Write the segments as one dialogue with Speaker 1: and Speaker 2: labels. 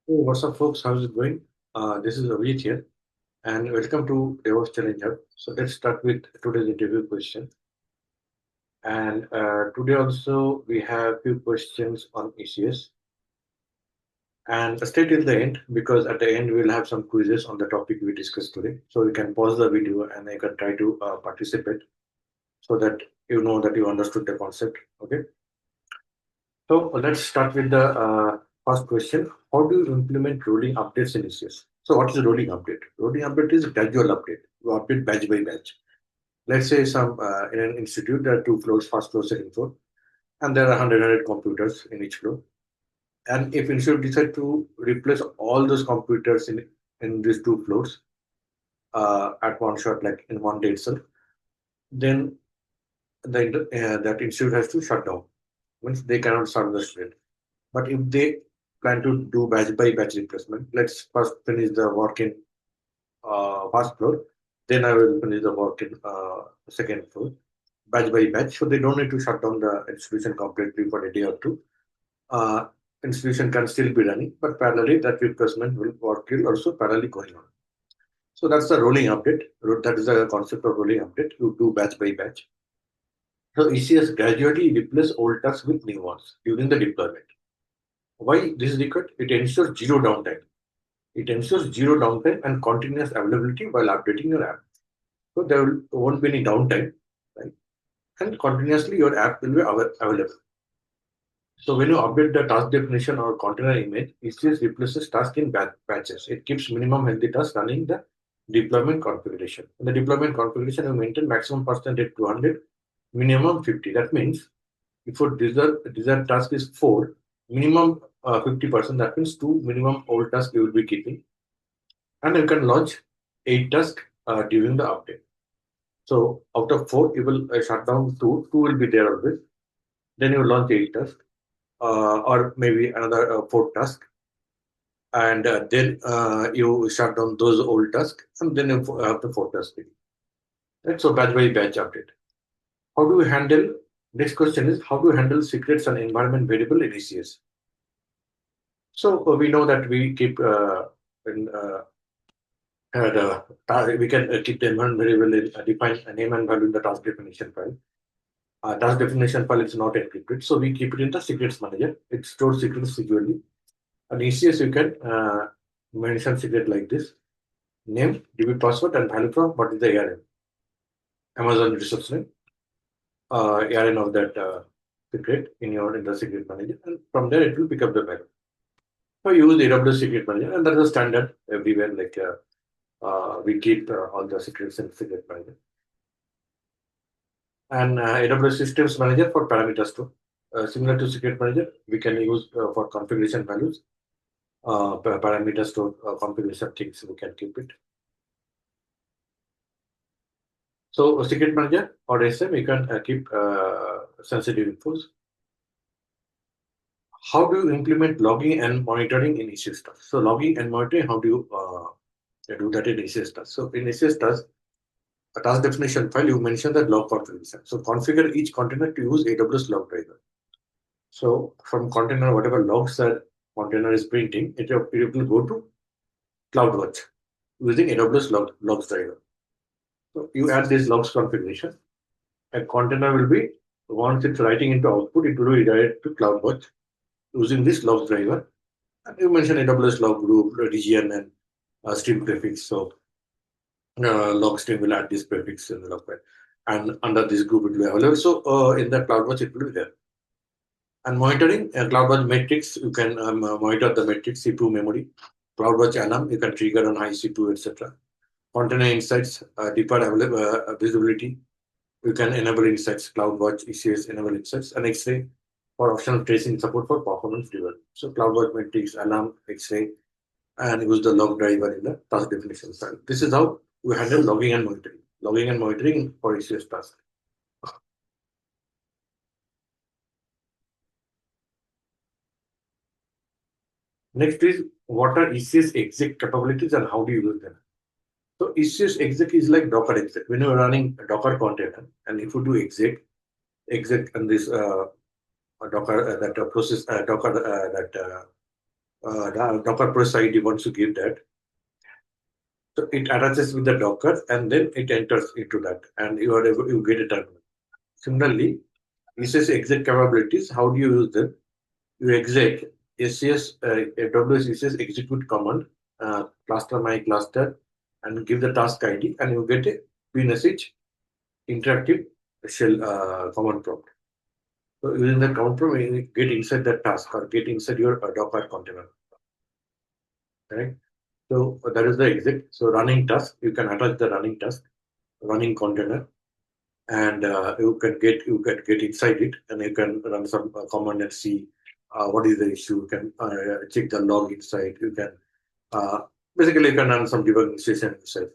Speaker 1: Hey, what's up, folks? How's it going? This is Avijit here, and welcome to DevOps Challenge Hub. So let's start with today's interview question. And today also we have few questions on ECS. And stay till the end because at the end we'll have some quizzes on the topic we discussed today. So you can pause the video and you can try to participate so that you know that you understood the concept. Okay. So let's start with the first question. How do you implement rolling updates in ECS? So what is a rolling update? Rolling update is a gradual update. You update batch by batch. Let's say some in an institute there are two floors, first floor, second floor, and there are 100 computers in each floor. And if institute decide to replace all those computers in these two floors at one shot, like in one day itself, then that institute has to shut down. Means they cannot serve the student. But if they plan to do batch by batch replacement, let's first finish the work in first floor, then I will finish the work in second floor, batch by batch. So they don't need to shut down the institution completely for a day or two. Uh, Institution can still be running, but parallelly that replacement will also parallelly going on. So that's the rolling update. That is the concept of rolling update. You do batch by batch. So ECS gradually replace old tasks with new ones during the deployment. Why this is required? It ensures zero downtime. It ensures zero downtime and continuous availability while updating your app. So there won't be any downtime, right? And continuously your app will be available. So when you update the task definition or container image, ECS replaces task in batches. It keeps minimum healthy tasks running the deployment configuration. In the deployment configuration, you maintain maximum percentage 200, minimum 50. That means if your desired task is 4, minimum 50%, that means 2 minimum old tasks you will be keeping. And you can launch 8 tasks during the update. So out of 4, you will shut down 2. 2 will be there always. Then you launch 8 tasks or maybe another 4 tasks. And then you shut down those old tasks and then you have the 4 tasks. Right? So batch by batch update. How do we handle? Next question is how do you handle secrets and environment variable in ECS? So we know that we keep in, we can keep the environment variable in define a name and value in the task definition file. Task definition file is not encrypted, so we keep it in the secrets manager. It stores secrets securely. And ECS you can mention secret like this: name, DB password, and value from what is the ARN, Amazon resource name, ARN of that secret in the secret manager, and from there it will pick up the value. So use AWS secret manager, and that's a standard everywhere. Like we keep all the secrets in secret manager. And AWS Systems Manager for parameters too. Similar to Secret Manager, we can use for configuration values, parameters to configuration things, we can keep it. So Secret Manager or SM, we can keep sensitive infos. How do you implement logging and monitoring in ECS stuff? So logging and monitoring, how do you do that in ECS stuff? So in ECS task, a task definition file, you mentioned that log configuration. So configure each container to use AWS log driver. So from container, whatever logs that container is printing, it will go to CloudWatch using AWS logs driver. So you add this logs configuration. A container will be, once it's writing into output, it will be redirected to CloudWatch using this logs driver. And you mentioned AWS log group, region, and stream prefix. So log stream will add this prefix in the log file. And under this group, it will be available. So in the CloudWatch, it will be there. And monitoring, CloudWatch metrics, you can monitor the metrics, CPU memory. CloudWatch alarm, you can trigger on high CPU, etc. Container insights, deeper visibility. You can enable insights, CloudWatch, ECS, enable insights, and X-ray for optional tracing support for performance driven. So CloudWatch metrics, alarm, X-ray, and use the log driver in the task definition file. This is how we handle logging and monitoring. Logging and monitoring for ECS task. Next is what are ECS exec capabilities and how do you use them? So ECS exec is like Docker exec. When you're running a Docker container, and if you do exec and this Docker that process Docker that the Docker process ID once you give that. So it attaches with the Docker and then it enters into that and you get a terminal. Similarly, ECS exec capabilities, how do you use them? You exec SCS, AWS ECS execute command, cluster my cluster, and give the task ID, and you get a message interactive shell command prompt. So using the command prompt, you get inside the task or get inside your Docker container. Right? So that is the exec. So running task, you can attach the running task, running container, and you can get inside it, and you can run some command and see what is the issue. You can check the log inside. You can basically you can run some debugging session itself.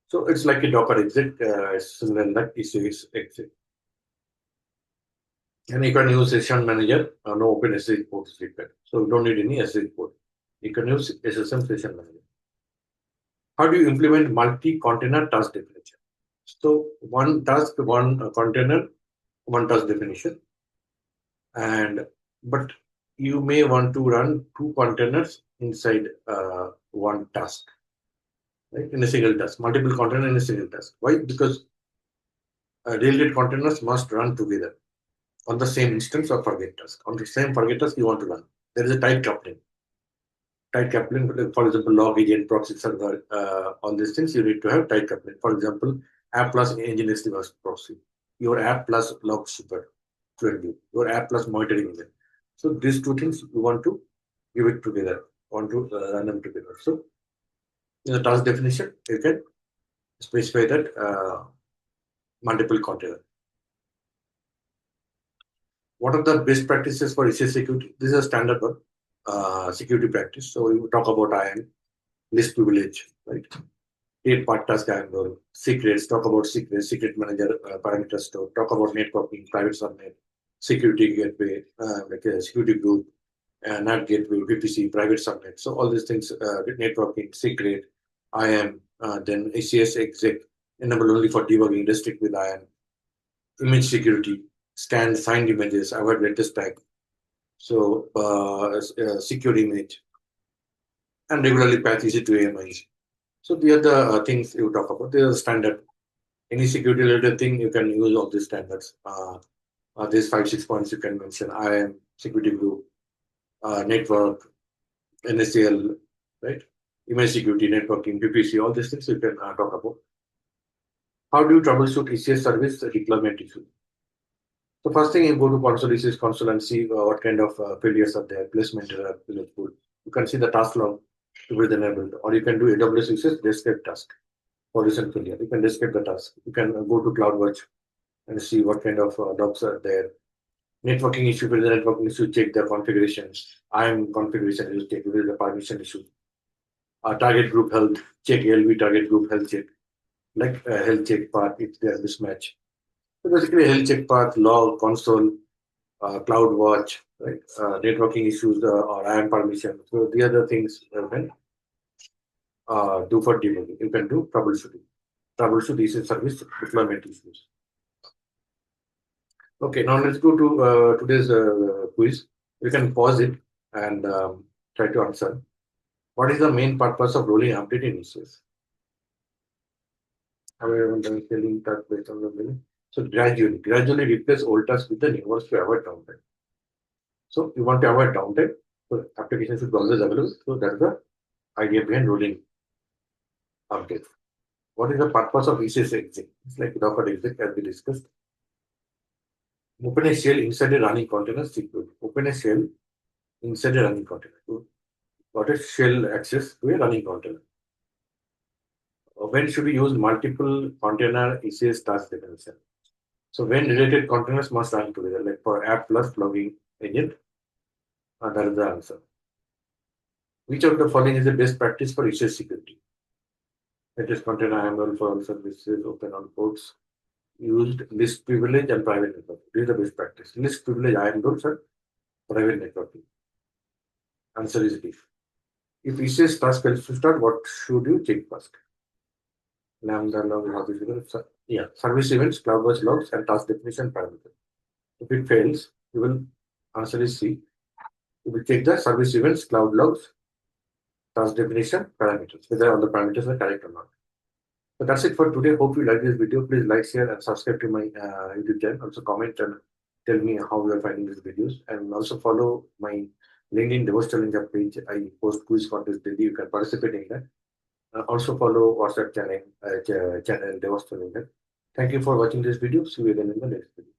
Speaker 1: So it's like a Docker exec, similar like ECS exec. And you can use session manager, no open SSH port is required. So you don't need any SSH port. You can use SSM session manager. How do you implement multi-container task definition? So one task, one container, one task definition. And but you may want to run two containers inside one task, right? In a single task, multiple containers in a single task. Why? Because related containers must run together on the same instance of forget task. On the same forget task you want to run. There is a tight coupling. Tight coupling, for example, log agent, proxy server, all these things you need to have tight coupling. For example, app plus engine SDVS proxy, your app plus log super, your app plus monitoring engine. So these two things you want to give it together, want to run them together. So in the task definition, you can specify that multiple container. What are the best practices for ECS security? This is a standard one, security practice. So we talk about IAM, list privilege, right? Create part task angle, secrets, talk about secrets, secret manager, parameter store, talk about networking, private subnet, security gateway, like a security group, NAT gateway, VPC, private subnet. So all these things, networking, secret, IAM, then ECS exec, enable only for debugging, restrict with IAM, image security, scan signed images, avoid latest tag. So secure image, and regularly patch EC2 AMIs. So the other things you talk about, they are standard. Any security related thing, you can use all these standards. These 5-6 points you can mention: IAM, security group, network, NSCL, right? Image security, networking, VPC, all these things you can talk about. How do you troubleshoot ECS service deployment issue? So first thing you go to console, ECS console, and see what kind of failures are there, placement error, pool. You can see the task log to be enabled, or you can do AWS ECS describe task for recent failure. You can describe the task. You can go to CloudWatch and see what kind of logs are there. Networking issue, with the networking issue, check the configurations. IAM configuration, you check with the permission issue. Target group health, check LV target group health check, like health check path if they are mismatch. So basically, health check path, log, console, CloudWatch, right? Networking issues or IAM permission. So the other things you can do for debugging. You can do troubleshooting. Troubleshoot ECS service deployment issues. Okay, now let's go to today's quiz. We can pause it and try to answer. What is the main purpose of rolling update in ECS? However, telling that based on the meaning. So gradually replace old tasks with the new ones to avoid downtime. So you want to avoid downtime. So application should be always available. So that's the idea behind rolling update. What is the purpose of ECS exec? It's like Docker exec as we discussed. Open a shell inside a running container security. Open a shell inside a running container. So got a shell access to a running container. When should we use multiple container ECS task definition? So when related containers must run together, like for app plus logging agent, that is the answer. Which of the following is the best practice for ECS security? It is container handle for all services, open all ports, used list privilege and private network. This is the best practice. List privilege, IAM rules and private networking. Answer is D. If ECS task fails to start, what should you check first? Lambda log, yeah, service events, CloudWatch logs, and task definition parameter. If it fails, you will answer is C. we check the service events, cloud logs, task definition, parameters, whether all the parameters are correct or not. So that's it for today. Hope you like this video. Please like, share, and subscribe to my YouTube channel. Also comment and tell me how you are finding these videos. And also follow my LinkedIn Devops Challenger page. I post quiz contest daily. You can participate in that. Also follow WhatsApp channel Devops Challenger. Thank you for watching this video. See you again in the next video.